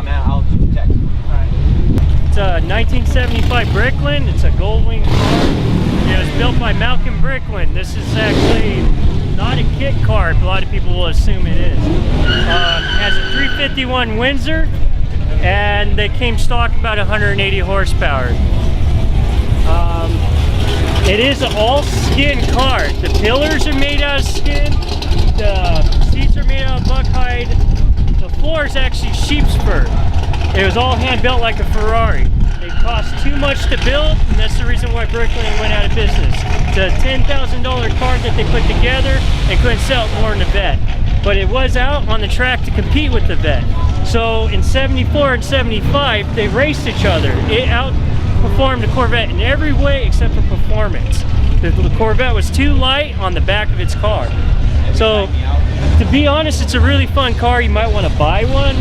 out, man. I'll text. It's a 1975 Brickland. It's a gold wing car. It was built by Malcolm Brickland. This is actually not a kit car. A lot of people will assume it is. It has a 351 Windsor, and they came stock about 180 horsepower. It is an all skin car. The pillars are made out of skin. The seats are made out of buck hide. The floor is actually sheep's fur. It was all hand built like a Ferrari. It cost too much to build, and that's the reason why Brickland went out of business. It's a $10,000 car that they put together and couldn't sell it more than the Vet. But it was out on the track to compete with the Vet. So in 74 and 75, they raced each other. It outperformed the Corvette in every way except for performance. The Corvette was too light on the back of its car. So to be honest, it's a really fun car. You might want to buy one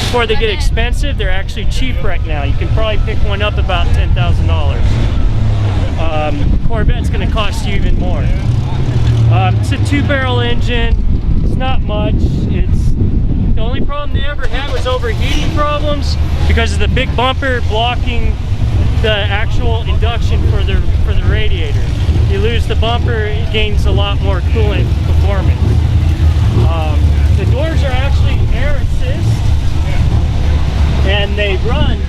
before they get expensive. They're actually cheap right now. You can probably pick one up about $10,000. Corvette's going to cost you even more. It's a 2-barrel engine. It's not much. The only problem they ever had was overheating problems because of the big bumper blocking the actual induction for the radiator. You lose the bumper, it gains a lot more coolant performance. The doors are actually air assist, and they run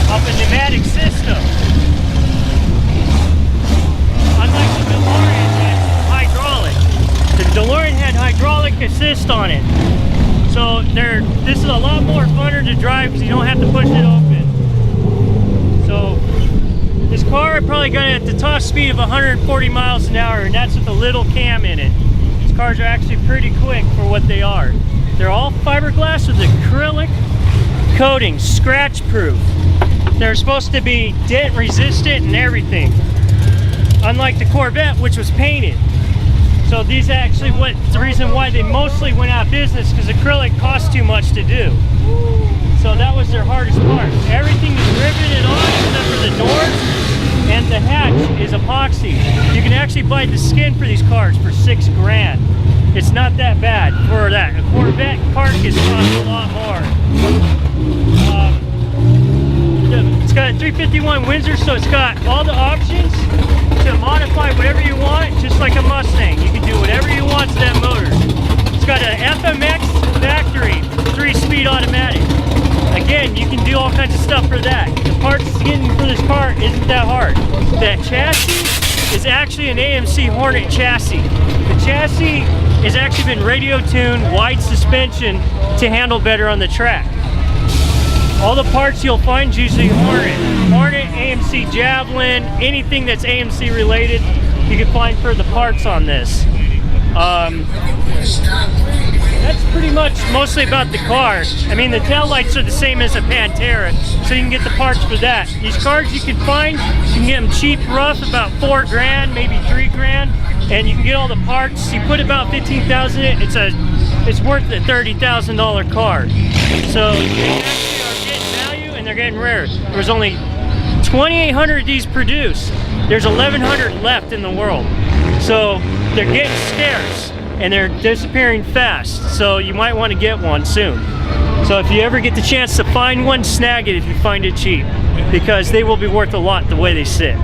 off a pneumatic system. Unlike the DeLorean, that's hydraulic. The DeLorean had hydraulic assist on it. So this is a lot more funner to drive because you don't have to push it open. So this car I probably got it at the top speed of 140 miles an hour, and that's with a little cam in it. These cars are actually pretty quick for what they are. They're all fiberglass with acrylic coating, scratch proof. They're supposed to be dent resistant and everything. Unlike the Corvette, which was painted. So these actually, the reason why they mostly went out of business because acrylic costs too much to do. So that was their hardest part. Everything is riveted on except for the doors, and the hatch is epoxy. You can actually buy the skin for these cars for $6 grand. It's not that bad for that. A Corvette carcass costs a lot more. It's got a 351 Windsor, so it's got all the options to modify whatever you want, just like a Mustang. You can do whatever you want to that motor. It's got an FMX factory 3-speed automatic. Again, you can do all kinds of stuff for that. The parts getting for this car isn't that hard. That chassis is actually an AMC Hornet chassis. The chassis has actually been radio tuned, wide suspension to handle better on the track. All the parts you'll find is usually Hornet, AMC Javelin, anything that's AMC related, you can find for the parts on this. That's pretty much mostly about the car. I mean, the taillights are the same as a Pantera, so you can get the parts for that. These cars you can find, you can get them cheap, rough, about $4 grand, maybe $3 grand, and you can get all the parts. You put about $15,000 in it, it's worth a $30,000 car. So they actually are getting value, and they're getting rare. There was only 2,800 of these produced. There's 1,100 left in the world. So they're getting scarce, and they're disappearing fast. So you might want to get one soon. So if you ever get the chance to find one, snag it if you find it cheap, because they will be worth a lot the way they sit.